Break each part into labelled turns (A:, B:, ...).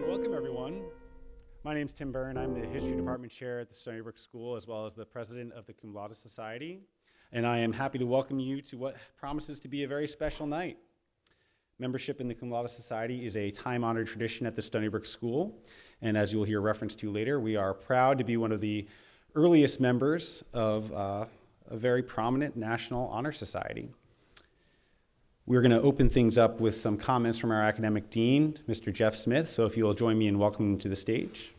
A: Welcome everyone. My name's Tim Byrne. I'm the History Department Chair at the Stony Brook School, as well as the President of the Cum Laude Society. And I am happy to welcome you to what promises to be a very special night. Membership in the Cum Laude Society is a time-honored tradition at the Stony Brook School. And as you will hear reference to later, we are proud to be one of the earliest members of a very prominent National Honor Society. We're going to open things up with some comments from our academic dean, Mr. Jeff Smith. So if you will join me in welcoming him to the stage.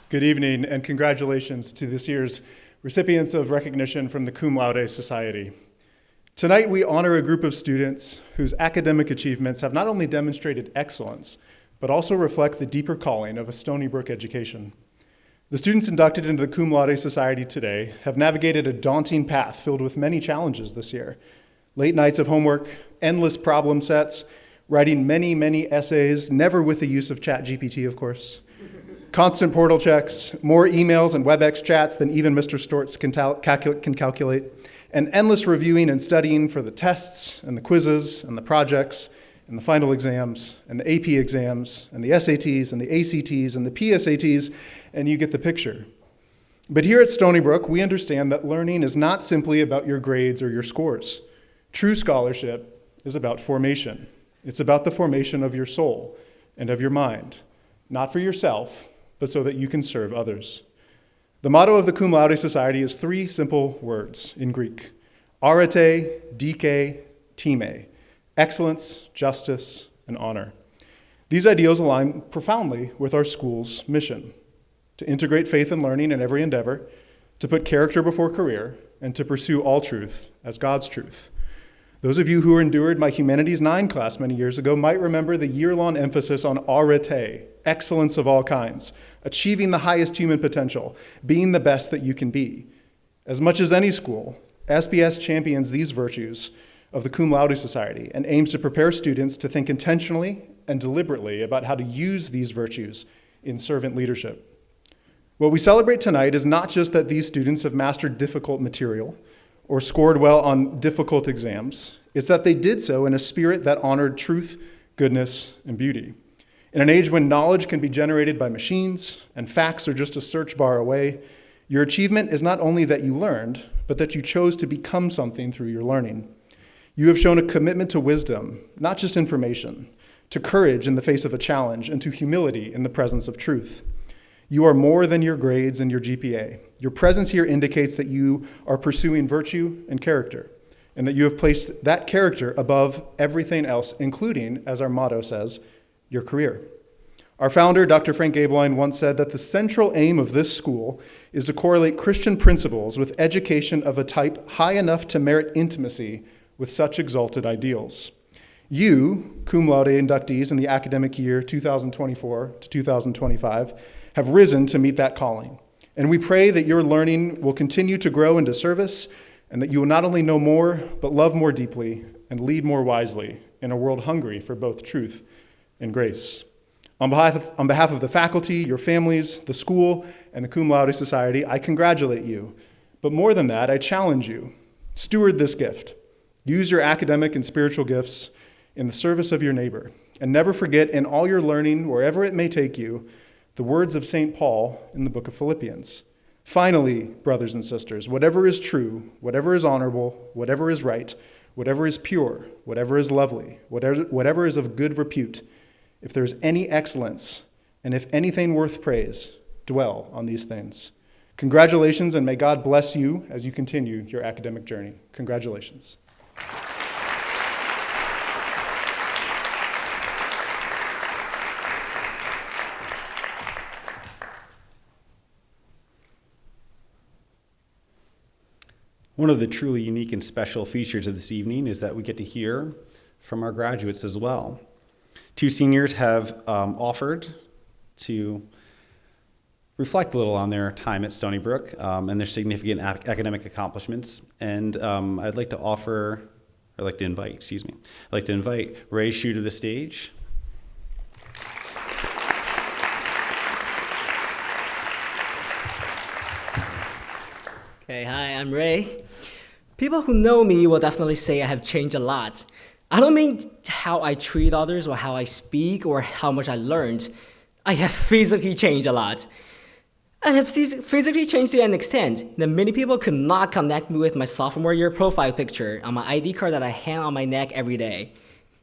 B: Good evening and congratulations to this year's recipients of recognition from the Cum Laude Society. Tonight we honor a group of students whose academic achievements have not only demonstrated excellence, but also reflect the deeper calling of a Stony Brook education. The students inducted into the Cum Laude Society today have navigated a daunting path filled with many challenges this year. Late nights of homework, endless problem sets, writing many essays, never with the use of ChatGPT, of course. Constant portal checks, more emails and WebEx chats than even Mr. Stortz can calculate, and endless reviewing and studying for the tests and the quizzes and the projects and the final exams and the AP exams and the SATs and the ACTs and the PSATs, and you get the picture. But here at Stony Brook, we understand that learning is not simply about your grades or your scores. True scholarship is about formation. It's about the formation of your soul and of your mind, not for yourself, but so that you can serve others. The motto of the Cum Laude Society is three simple words in Greek: arete, dike, time. Excellence, justice, and honor. These ideals align profoundly with our school's mission: to integrate faith and learning in every endeavor, to put character before career, and to pursue all truth as God's truth. Those of you who endured my Humanities 9 class many years ago might remember the year-long emphasis on arete, excellence of all kinds, achieving the highest human potential, being the best that you can be. As much as any school, SBS champions these virtues of the Cum Laude Society and aims to prepare students to think intentionally and deliberately about how to use these virtues in servant leadership. What we celebrate tonight is not just that these students have mastered difficult material or scored well on difficult exams. It's that they did so in a spirit that honored truth, goodness, and beauty. In an age when knowledge can be generated by machines and facts are just a search bar away, your achievement is not only that you learned, but that you chose to become something through your learning. You have shown a commitment to wisdom, not just information, to courage in the face of a challenge, and to humility in the presence of truth. You are more than your grades and your GPA. Your presence here indicates that you are pursuing virtue and character, and that you have placed that character above everything else, including, as our motto says, your career. Our founder, Dr. Frank Gabeline, once said that the central aim of this school is to correlate Christian principles with education of a type high enough to merit intimacy with such exalted ideals. You, cum laude inductees in the academic year 2024 to 2025, have risen to meet that calling. And we pray that your learning will continue to grow into service and that you will not only know more, but love more deeply and lead more wisely in a world hungry for both truth and grace. On behalf of the faculty, your families, the school, and the Cum Laude Society, I congratulate you. But more than that, I challenge you. Steward this gift. Use your academic and spiritual gifts in the service of your neighbor. And never forget, in all your learning, wherever it may take you, the words of St. Paul in the book of Philippians. Finally, brothers and sisters, whatever is true, whatever is honorable, whatever is right, whatever is pure, whatever is lovely, whatever is of good repute, if there is any excellence, and if anything worth praise, dwell on these things. Congratulations, and may God bless you as you continue your academic journey. Congratulations.
A: One of the truly unique and special features of this evening is that we get to hear from our graduates as well. Two seniors have offered to reflect a little on their time at Stony Brook and their significant academic accomplishments. And I'd like to invite Ray Hsu to the stage.
C: Okay, hi, I'm Ray. People who know me will definitely say I have changed a lot. I don't mean how I treat others or how I speak or how much I learned. I have physically changed a lot. I have physically changed to an extent that many people could not connect me with my sophomore year profile picture on my ID card that I hang on my neck every day.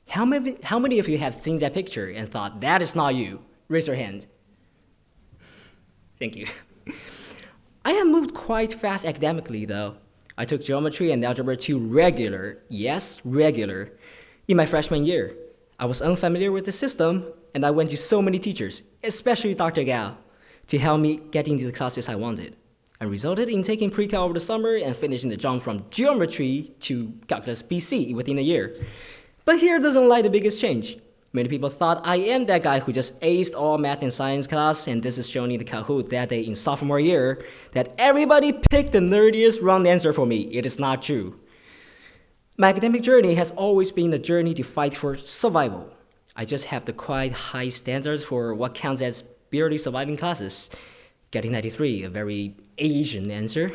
C: How many of you have seen that picture and thought, that is not you? Raise your hand. Thank you. I have moved quite fast academically, though. I took Geometry and Algebra 2 regular, yes, regular, in my freshman year. I was unfamiliar with the system, and I went to so many teachers, especially Dr. Gao, to help me get into the classes I wanted, and resulted in taking pre-cal over the summer and finishing the jump from Geometry to Calculus BC within a year. But here doesn't lie the biggest change. Many people thought I am that guy who just aced all math and science class, and this is shown in the Kahoot that day in sophomore year, that everybody picked the nerdiest wrong answer for me. It is not true. My academic journey has always been a journey to fight for survival. I just have the quite high standards for what counts as barely surviving classes. Getting 93, a very Asian answer.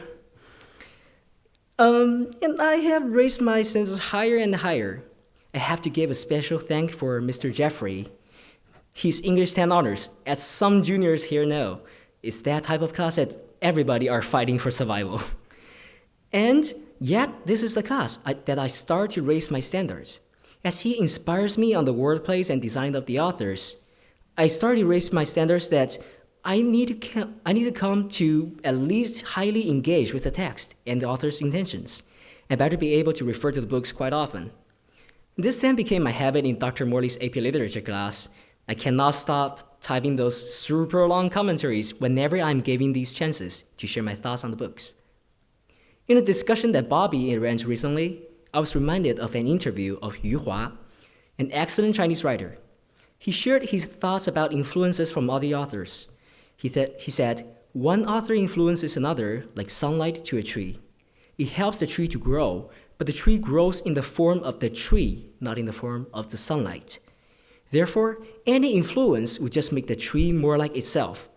C: And I have raised my standards higher and higher. I have to give a special thank for Mr. Jeffrey. His English 10 honors, as some juniors here know, is that type of class that everybody are fighting for survival. And yet, this is the class that I start to raise my standards. As he inspires me on the wordplays and design of the authors, I start to raise my standards that I need to come to at least highly engage with the text and the author's intentions, and better be able to refer to the books quite often. This then became my habit in Dr. Morley's AP Literature class. I cannot stop typing those super long commentaries whenever I'm given these chances to share my thoughts on the books. In a discussion that Bobby arranged recently, I was reminded of an interview of Yu Hua, an excellent Chinese writer. He shared his thoughts about influences from other authors. He said, one author influences another like sunlight to a tree. It helps the tree to grow, but the tree grows in the form of the tree, not in the form of the sunlight. Therefore, any influence would just make the tree more like itself.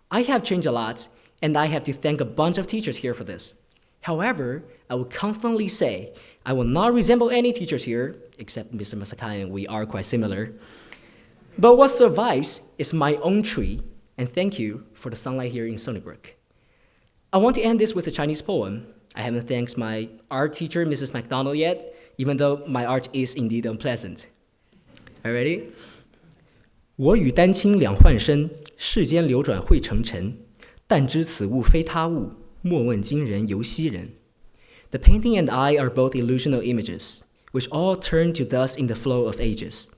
C: I have changed a lot, and I have to thank a bunch of teachers here for this. However, I will confidently say I will not resemble any teachers here, except Mr. Masakai, and we are quite similar. But what survives is my own tree, and thank you for the sunlight here in Stony Brook. I want to end this with a Chinese poem. I haven't thanked my art teacher, Mrs. McDonald, yet, even though my art is indeed unpleasant. Are you ready? 我与丹青两换身，世间流转会成尘。但知此物非他物，莫问今人犹昔人。The painting and I are both illusional images, which all turn to dust in the flow of ages.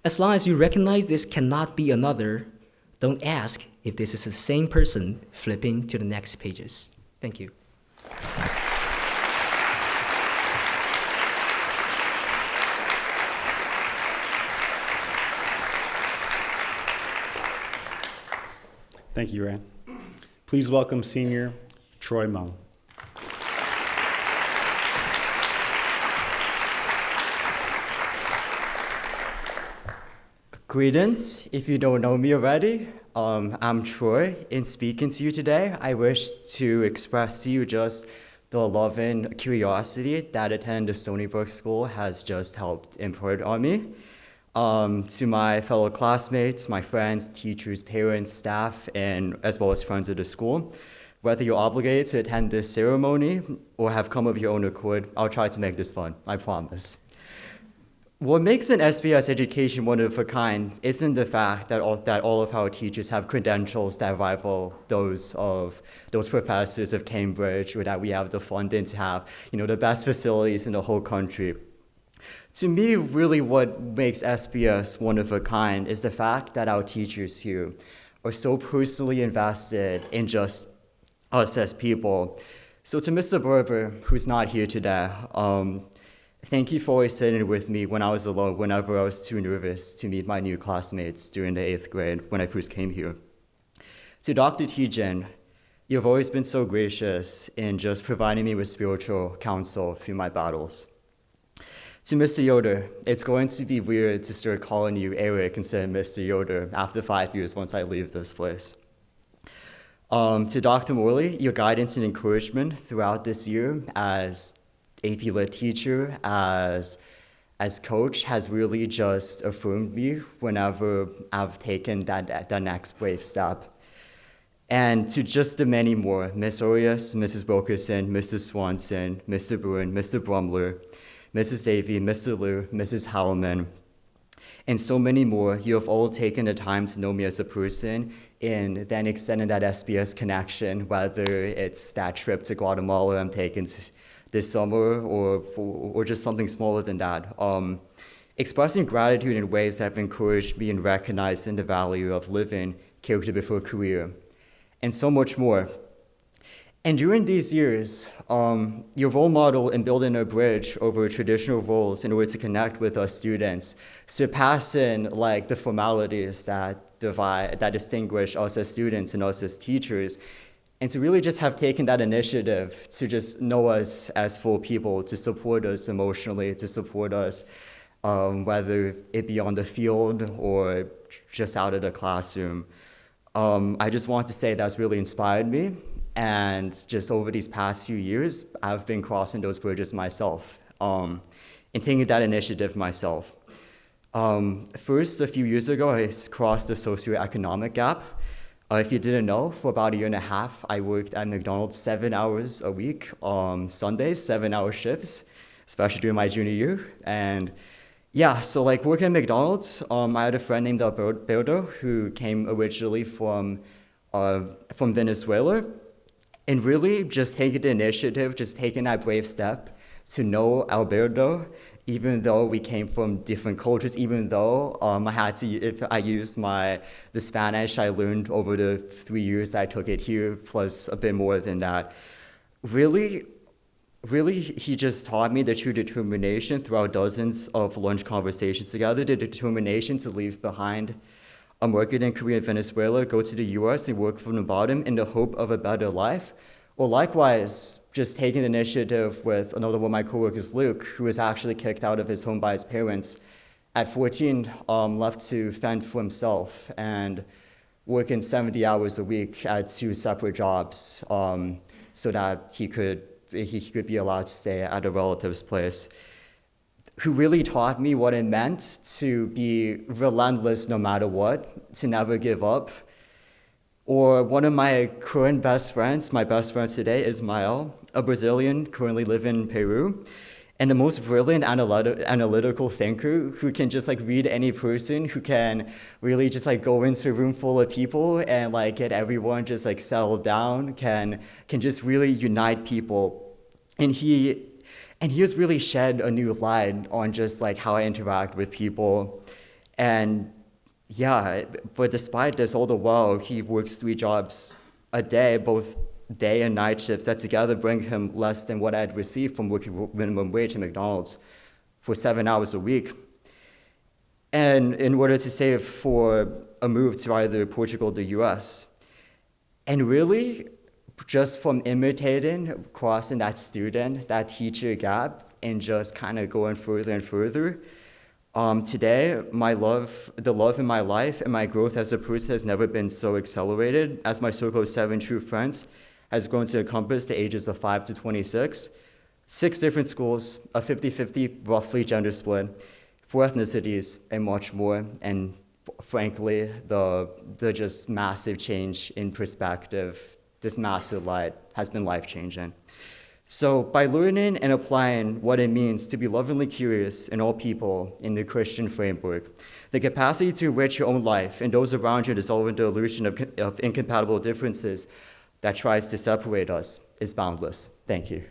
C: As long as you recognize this cannot be another, don't ask if this is the same person flipping to the next pages. Thank you.
A: Thank you, Ran. Please welcome Senior Troy Mung.
D: Greetings. If you don't know me already, I'm Troy. In speaking to you today, I wish to express to you just the love and curiosity that attending the Stony Brook School has just helped impart on me. To my fellow classmates, my friends, teachers, parents, staff, and as well as friends of the school, whether you're obligated to attend this ceremony or have come of your own accord, I'll try to make this fun, I promise. What makes an SBS education one of a kind isn't the fact that all of our teachers have credentials that rival those of those professors of Cambridge, or that we have the funding to have, the best facilities in the whole country. To me, really what makes SBS one of a kind is the fact that our teachers here are so personally invested in just us as people. So to Mr. Berber, who's not here today, thank you for always sitting with me when I was alone, whenever I was too nervous to meet my new classmates during the 8th grade when I first came here. To Dr. Tijin, you've always been so gracious in just providing me with spiritual counsel through my battles. To Mr. Yoder, it's going to be weird to start calling you Eric instead of Mr. Yoder after 5 years once I leave this place. To Dr. Morley, your guidance and encouragement throughout this year as AP Lit teacher as coach has really just affirmed me whenever I've taken that next brave step. And to just the many more, Miss Orias, Mrs. Wilkerson, Mrs. Swanson, Mr. Bruin, Mr. Brumler, Mrs. Davy, Mr. Liu, Mrs. Howellman, and so many more, you have all taken the time to know me as a person and then extended that SBS connection, whether it's that trip to Guatemala I'm taking this summer or just something smaller than that. Expressing gratitude in ways that have encouraged me and recognized in the value of living character before career, and so much more. And during these years, your role model in building a bridge over traditional roles in order to connect with us students, surpassing like the formalities that distinguish us as students and us as teachers, and to really just have taken that initiative to just know us as full people, to support us emotionally, to support us, whether it be on the field or just out of the classroom. I just want to say that's really inspired me. And just over these past few years, I've been crossing those bridges myself and taking that initiative myself. First, a few years ago, I crossed the socioeconomic gap. If you didn't know, for about a year and a half, I worked at McDonald's 7 hours a week on Sundays, 7-hour shifts, especially during my junior year. And yeah, so like working at McDonald's, I had a friend named Alberto who came originally from Venezuela. And really just taking the initiative, just taking that brave step to know Alberto, even though we came from different cultures, even though I used the Spanish I learned over the 3 years I took it here, plus a bit more than that. Really, he just taught me the true determination throughout dozens of lunch conversations together, the determination to leave behind a marketing career in Venezuela, go to the US and work from the bottom in the hope of a better life. Or likewise, just taking the initiative with another one of my coworkers, Luke, who was actually kicked out of his home by his parents at 14, left to fend for himself and working 70 hours a week at 2 separate jobs so that he could be allowed to stay at a relative's place, who really taught me what it meant to be relentless no matter what, to never give up. Or one of my current best friends, my best friend today, Ismael, a Brazilian currently living in Peru, and the most brilliant analytical thinker who can just like read any person, who can really just like go into a room full of people and like get everyone just like settled down, can just really unite people. And he has really shed a new light on just like how I interact with people. And yeah, but despite this, all the while, he works 3 jobs a day, both day and night shifts that together bring him less than what I'd received from working minimum wage at McDonald's for 7 hours a week. And in order to save for a move to either Portugal or the US. And really, just from imitating, crossing that student, that teacher gap, and just kind of going further and further, today, the love in my life and my growth as a person has never been so accelerated, as my circle of 7 true friends has grown to encompass the ages of 5 to 26, 6 different schools, a 50-50 roughly gender split, 4 ethnicities, and much more. And frankly, the just massive change in perspective, this massive light has been life-changing. So by learning and applying what it means to be lovingly curious in all people in the Christian framework, the capacity to enrich your own life and those around you, dissolving the illusion of incompatible differences that tries to separate us, is boundless. Thank you.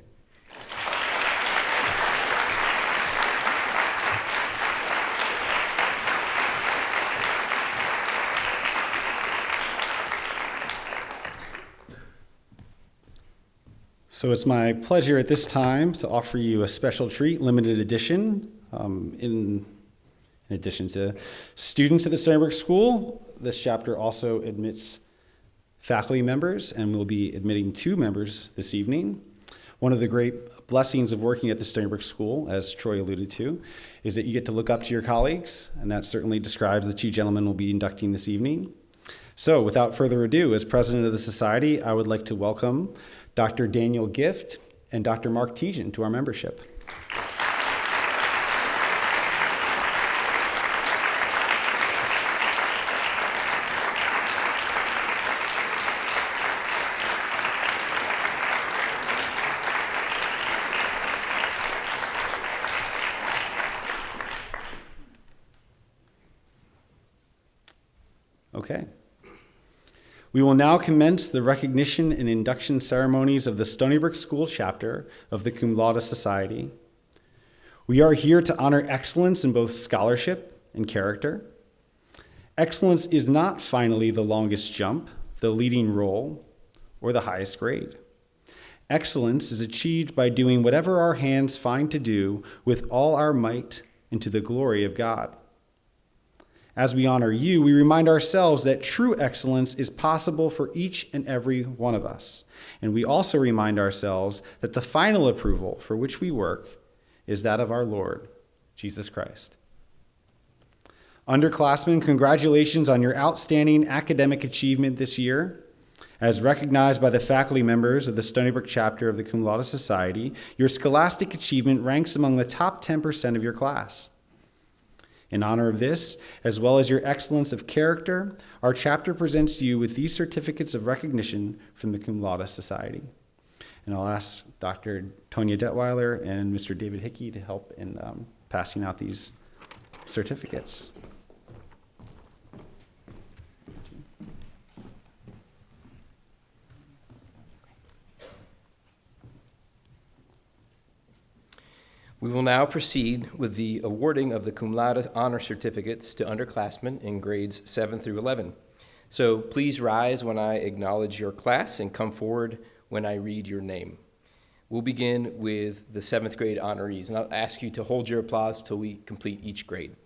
A: So it's my pleasure at this time to offer you a special treat, limited edition. In addition to students at the Stony Brook School, this chapter also admits faculty members, and we'll be admitting 2 members this evening. One of the great blessings of working at the Stony Brook School, as Troy alluded to, is that you get to look up to your colleagues, and that certainly describes the 2 gentlemen we'll be inducting this evening. So without further ado, as president of the society, I would like to welcome Dr. Daniel Gift and Dr. Mark Tejan to our membership. Okay. We will now commence the recognition and induction ceremonies of the Stony Brook School chapter of the Cum Laude Society. We are here to honor excellence in both scholarship and character. Excellence is not finally the longest jump, the leading role, or the highest grade. Excellence is achieved by doing whatever our hands find to do with all our might and to the glory of God. As we honor you, we remind ourselves that true excellence is possible for each and every one of us. And we also remind ourselves that the final approval for which we work is that of our Lord, Jesus Christ. Underclassmen, congratulations on your outstanding academic achievement this year. As recognized by the faculty members of the Stony Brook chapter of the Cum Laude Society, your scholastic achievement ranks among the top 10% of your class. In honor of this, as well as your excellence of character, our chapter presents you with these certificates of recognition from the Cum Laude Society. And I'll ask Dr. Tonya Detweiler and Mr. David Hickey to help in passing out these certificates.
E: We will now proceed with the awarding of the Cum Laude honor certificates to underclassmen in grades 7 through 11. So please rise when I acknowledge your class and come forward when I read your name. We'll begin with the 7th grade honorees, and I'll ask you to hold your applause till we complete each grade.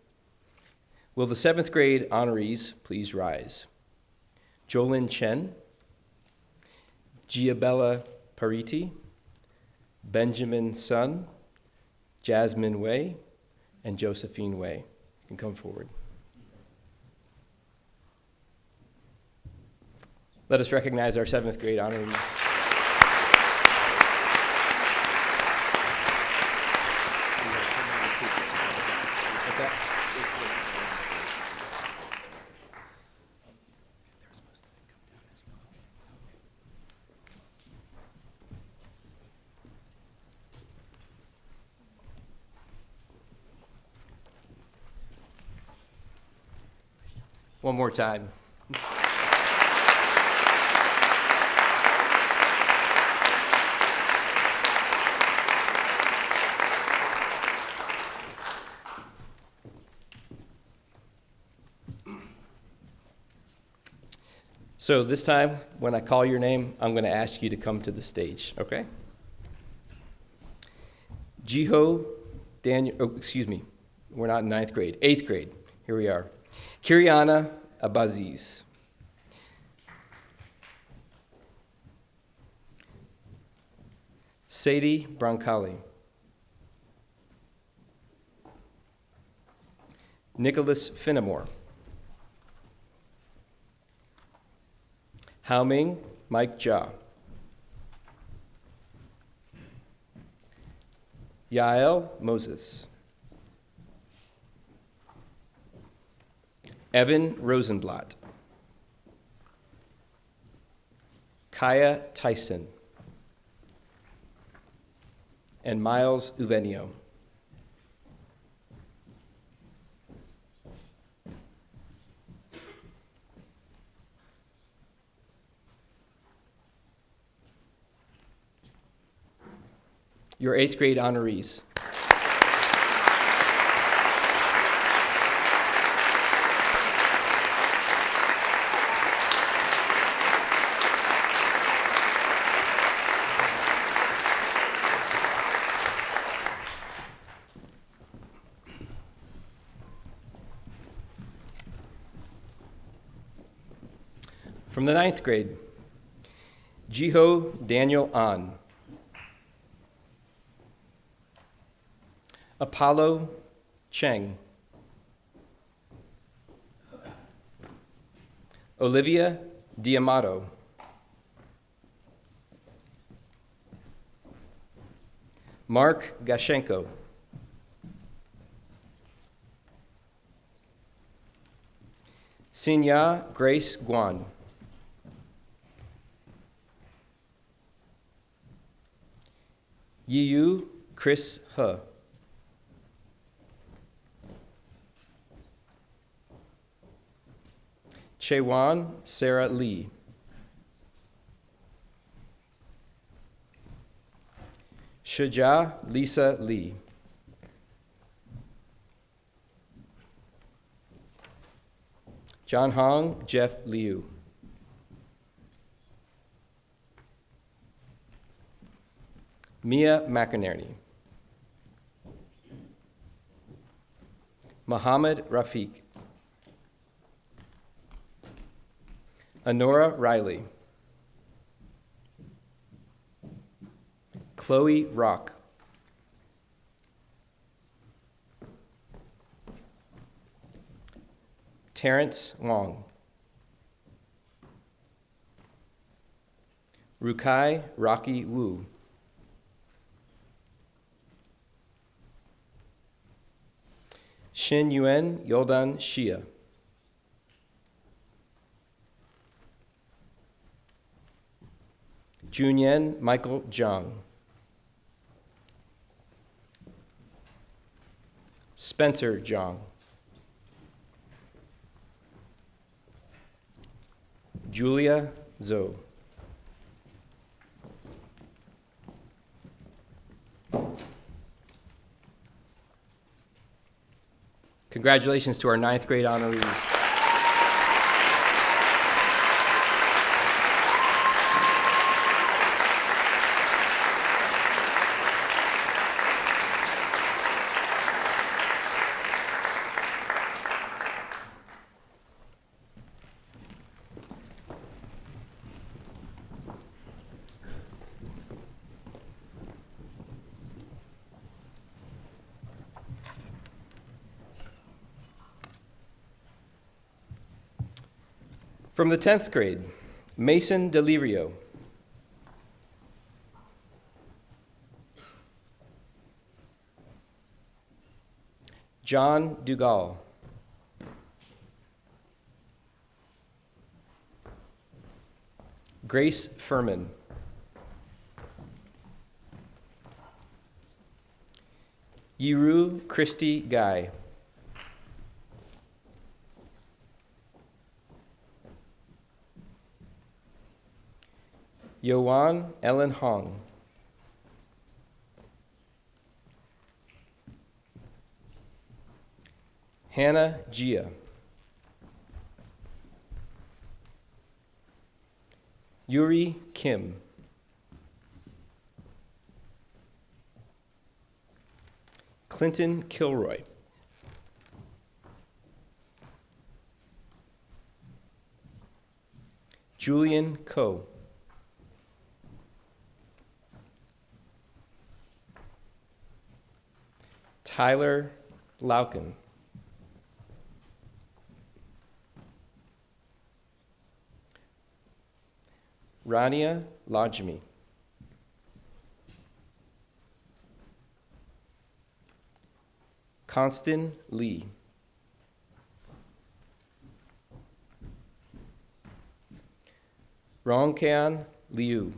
E: Will the 7th grade honorees please rise? Jolyn Chen, Giabella Pariti, Benjamin Sun, Jasmine Way, and Josephine Way. You can come forward. Let us recognize our 7th grade honorees. One more time. So this time, when I call your name, I'm going to ask you to come to the stage, okay? Jiho Daniel, we're not in 9th grade, 8th grade. Here we are. Kiriana Abaziz. Sadie Brancali. Nicholas Finnemore. Haoming Mike Jia. Yael Moses. Evan Rosenblatt. Kaya Tyson. And Miles Uvenio. Your 8th grade honorees. From the 9th grade, Jiho Daniel An. Apollo Cheng. Olivia Diamato. Mark Gashenko. Sinya Grace Guan. Yiyu Chris He. Chewan Sarah Lee. Shuja Lisa Lee. John Hong Jeff Liu. Mia McInerney. Muhammad Rafiq. Honora Riley. Chloe Rock. Terrence Wong. Rukai Rocky Wu. Shin Yuen Yoldan Shia. Junyen Michael Zhang. Spencer Zhang. Julia Zhou. Congratulations to our 9th grade honorees. From the 10th grade, Mason Delirio. John Dugal. Grace Furman. Yiru Christy Guy. Yoan Ellen Hong. Hannah Gia. Yuri Kim. Clinton Kilroy. Julian Coe. Tyler Lauken. Rania Lajmi. Constant Lee. Rongkan Liu.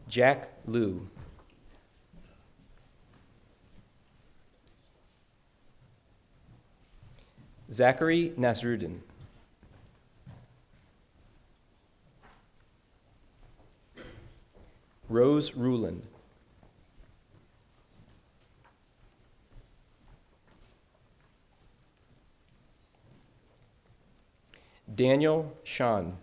E: Jack Liu. Zachary Nasruddin. Rose Ruland. Daniel Sean.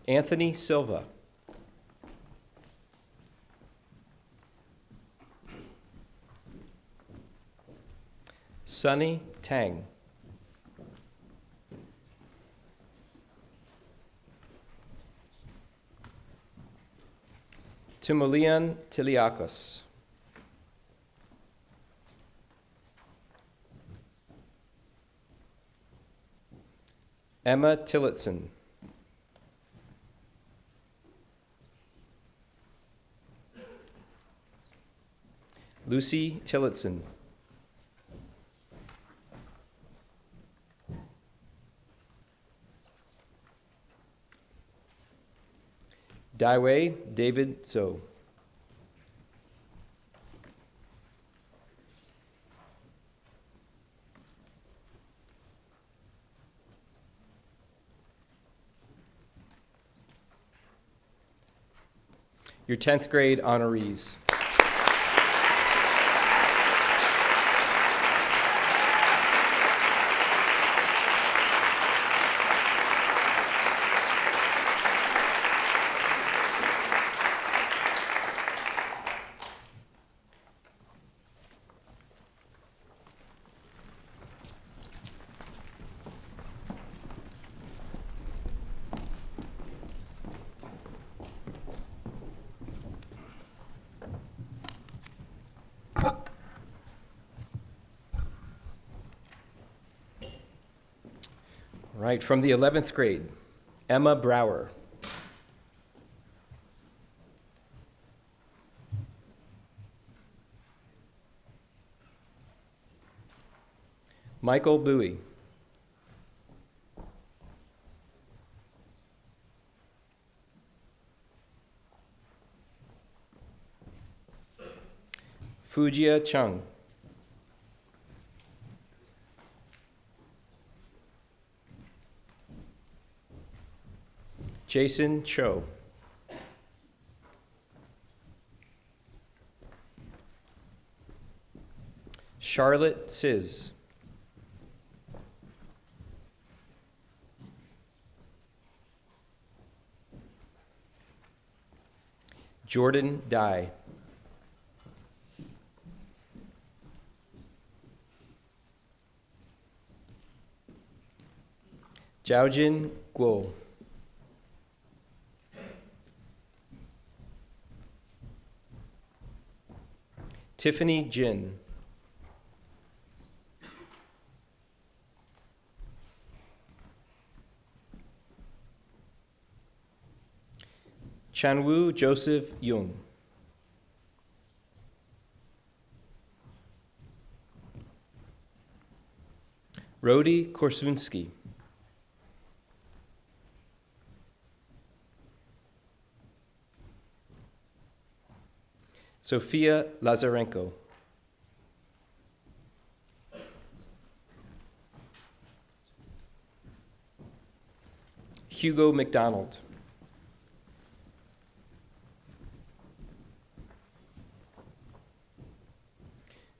E: Anthony Silva. Sunny Tang. Timoleon Tiliakos. Emma Tillotson. Lucy Tillotson. Daiwei David So. Your 10th grade honorees. Right, from the 11th grade, Emma Brower. Michael Bowie. Fujia Chung. Jason Cho. Charlotte Siz. Jordan Dye. Jiaojin Guo. Tiffany Jin. Chanwoo Joseph Yoon. Rodi Korsunsky. Sophia Lazarenko. Hugo McDonald.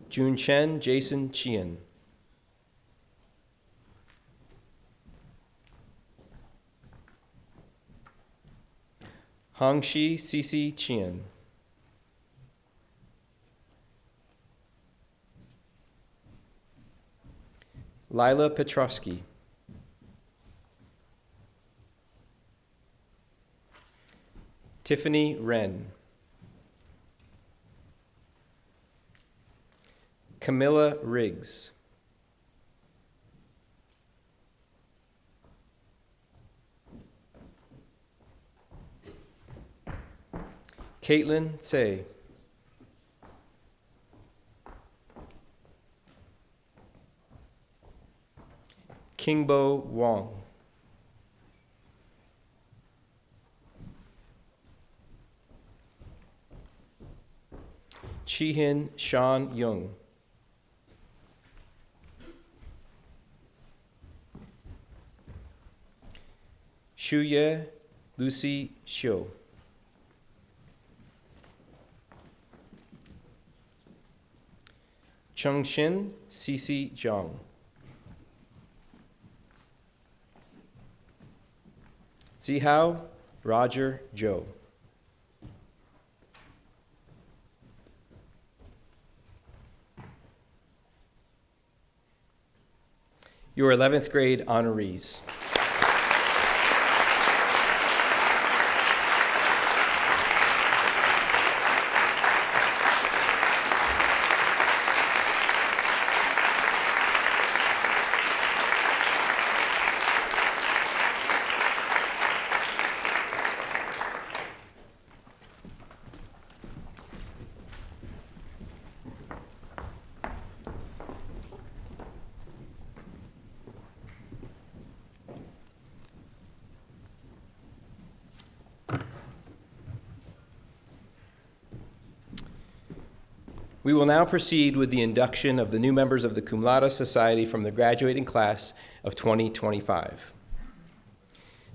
E: Jun Chen Jason Chien. Hongxi Cici Chien. Lila Petrosky. Tiffany Wren. Camilla Riggs. Caitlin Tsay. Kingbo Wong. Chihin Sean Young. Shuye Lucy Xiu. Chengxin Cici Zhang. Zihao Roger Zhou. Your 11th grade honorees. We will now proceed with the induction of the new members of the Cum Laude Society from the graduating class of 2025.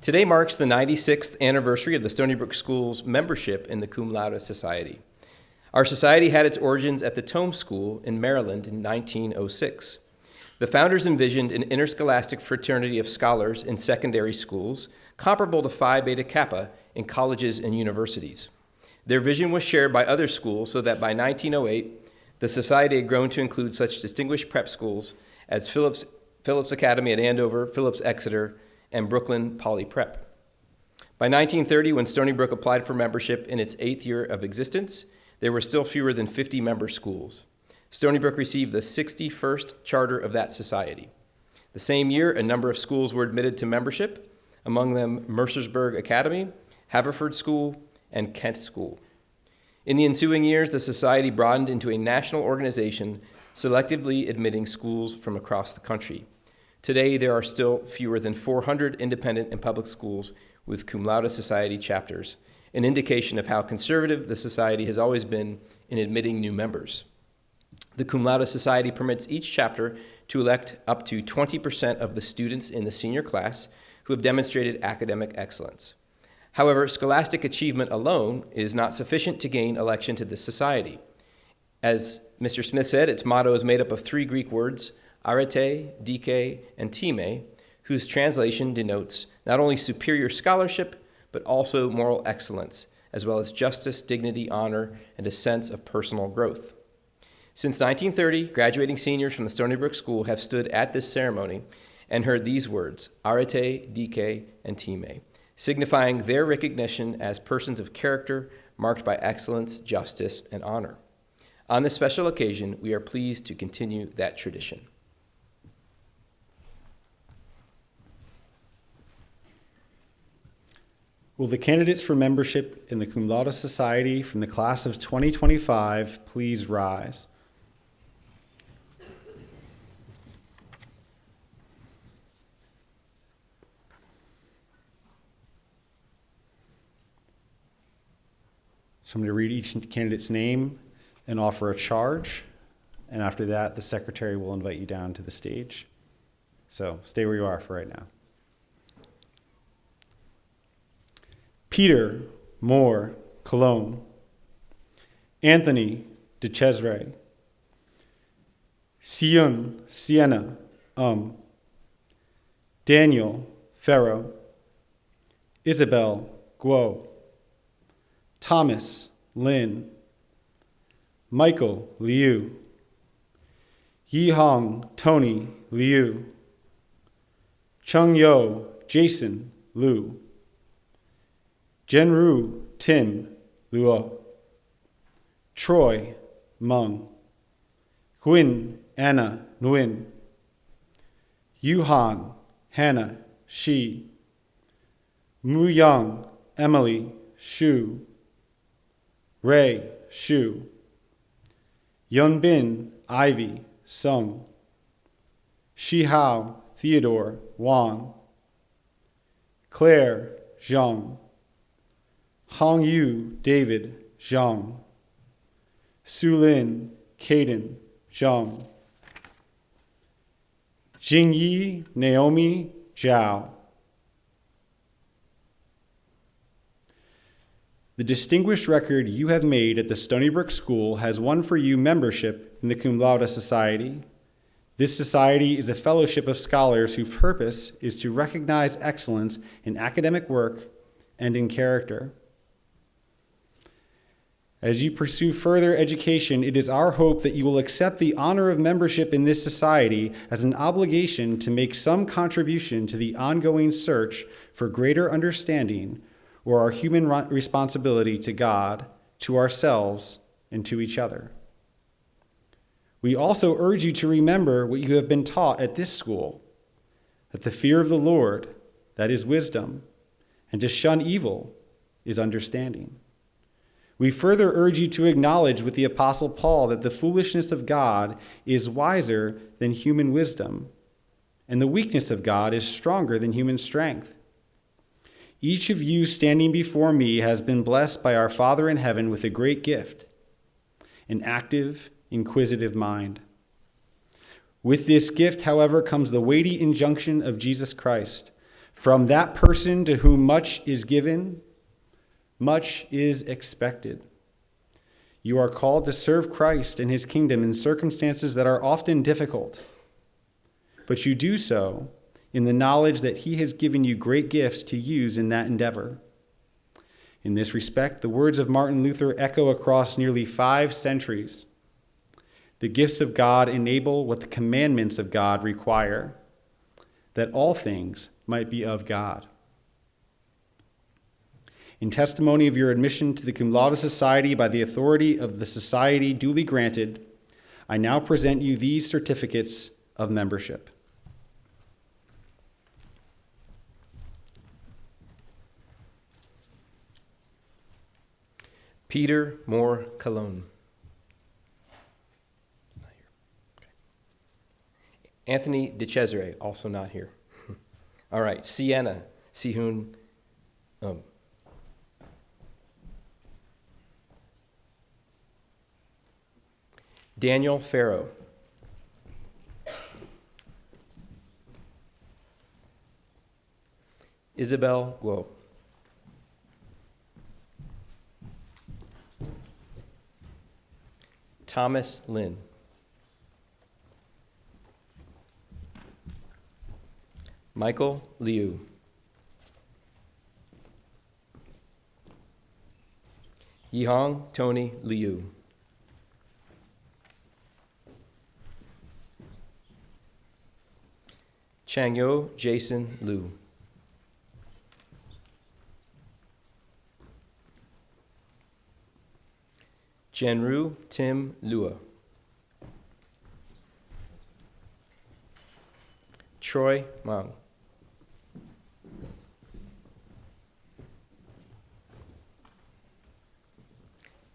E: Today marks the 96th anniversary of the Stony Brook School's membership in the Cum Laude Society. Our society had its origins at the Tome School in Maryland in 1906. The founders envisioned an interscholastic fraternity of scholars in secondary schools, comparable to Phi Beta Kappa in colleges and universities. Their vision was shared by other schools so that by 1908, the society had grown to include such distinguished prep schools as Phillips Academy at Andover, Phillips Exeter, and Brooklyn Poly Prep. By 1930, when Stony Brook applied for membership in its 8th year of existence, there were still fewer than 50 member schools. Stony Brook received the 61st charter of that society. The same year, a number of schools were admitted to membership, among them Mercersburg Academy, Haverford School, and Kent School. In the ensuing years, the society broadened into a national organization, selectively admitting schools from across the country. Today, there are still fewer than 400 independent and public schools with Cum Laude Society chapters, an indication of how conservative the society has always been in admitting new members. The Cum Laude Society permits each chapter to elect up to 20% of the students in the senior class who have demonstrated academic excellence. However, scholastic achievement alone is not sufficient to gain election to this society. As Mr. Smith said, its motto is made up of 3 Greek words, arete, dike, and time, whose translation denotes not only superior scholarship, but also moral excellence, as well as justice, dignity, honor, and a sense of personal growth. Since 1930, graduating seniors from the Stony Brook School have stood at this ceremony and heard these words, arete, dike, and time, signifying their recognition as persons of character marked by excellence, justice, and honor. On this special occasion, we are pleased to continue that tradition.
A: Will the candidates for membership in the Cum Laude Society from the class of 2025 please rise? So I'm going to read each candidate's name and offer a charge, and after that, the secretary will invite you down to the stage. So stay where you are for right now. Peter Moore Cologne, Anthony DeCesare, Sion Sienna Daniel Farrow, Isabel Guo, Thomas Lin, Michael Liu, Yihong Tony Liu, Chung Yo Jason Liu, Jenru Tim Luo, Troy Meng, Huin Anna Nguyen, Yuhan Hannah Shi, Mu Yang Emily Shu, Ray Shu, Yunbin Ivy Sung, Shihao Theodore Wang, Claire Zhang, Hongyu David Zhang, Sulin Caden Zhang, Jingyi Naomi Zhao. The distinguished record you have made at the Stony Brook School has won for you membership in the Cum Laude Society. This society is a fellowship of scholars whose purpose is to recognize excellence in academic work and in character. As you pursue further education, it is our hope that you will accept the honor of membership in this society as an obligation to make some contribution to the ongoing search for greater understanding or our human responsibility to God, to ourselves, and to each other. We also urge you to remember what you have been taught at this school, that the fear of the Lord, that is wisdom, and to shun evil is understanding. We further urge you to acknowledge with the Apostle Paul that the foolishness of God is wiser than human wisdom, and the weakness of God is stronger than human strength. Each of you standing before me has been blessed by our Father in heaven with a great gift, an active, inquisitive mind. With this gift, however, comes the weighty injunction of Jesus Christ. From that person to whom much is given, much is expected. You are called to serve Christ and his kingdom in circumstances that are often difficult, but you do so in the knowledge that he has given you great gifts to use in that endeavor. In this respect, the words of Martin Luther echo across nearly 5 centuries. The gifts of God enable what the commandments of God require, that all things might be of God. In testimony of your admission to the Cum Laude Society by the authority of the society duly granted, I now present you these certificates of membership.
E: Peter Moore Cologne. Anthony DeCesare, also not here. All right, Sienna Sihun. Daniel Farrow. Isabel Guo. Thomas Lin. Michael Liu. Yihong Tony Liu. Changyo Jason Liu. Jenru Tim Lua. Troy Meng.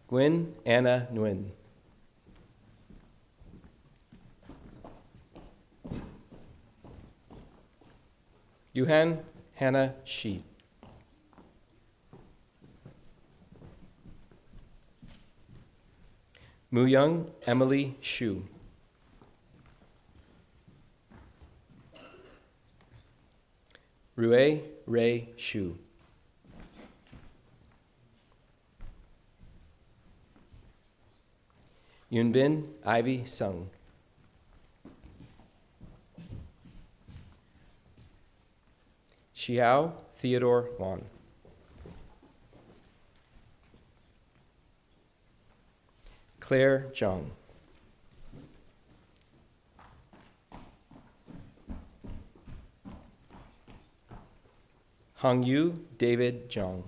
E: Gwen Anna Nguyen. Yuhan Hannah Shi. Muyang Emily Shu. Rue Ray Shu. Yunbin Ivy Sung. Xiao Theodore Wan. Claire Zhang. Hongyu David Zhang.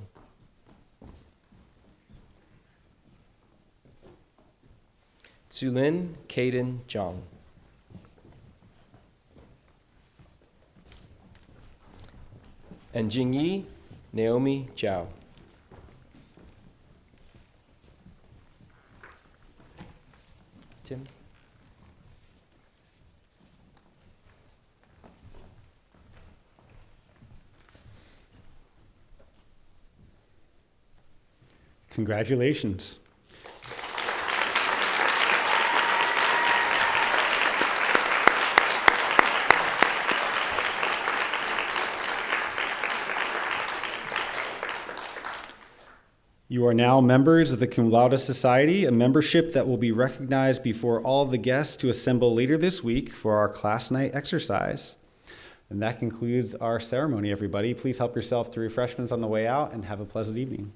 E: Zulin Caden Zhang. And Jingyi Naomi Zhao. Tim?
A: Congratulations. You are now members of the Cum Laude Society, a membership that will be recognized before all of the guests to assemble later this week for our class night exercise. And that concludes our ceremony, everybody. Please help yourself to refreshments on the way out and have a pleasant evening.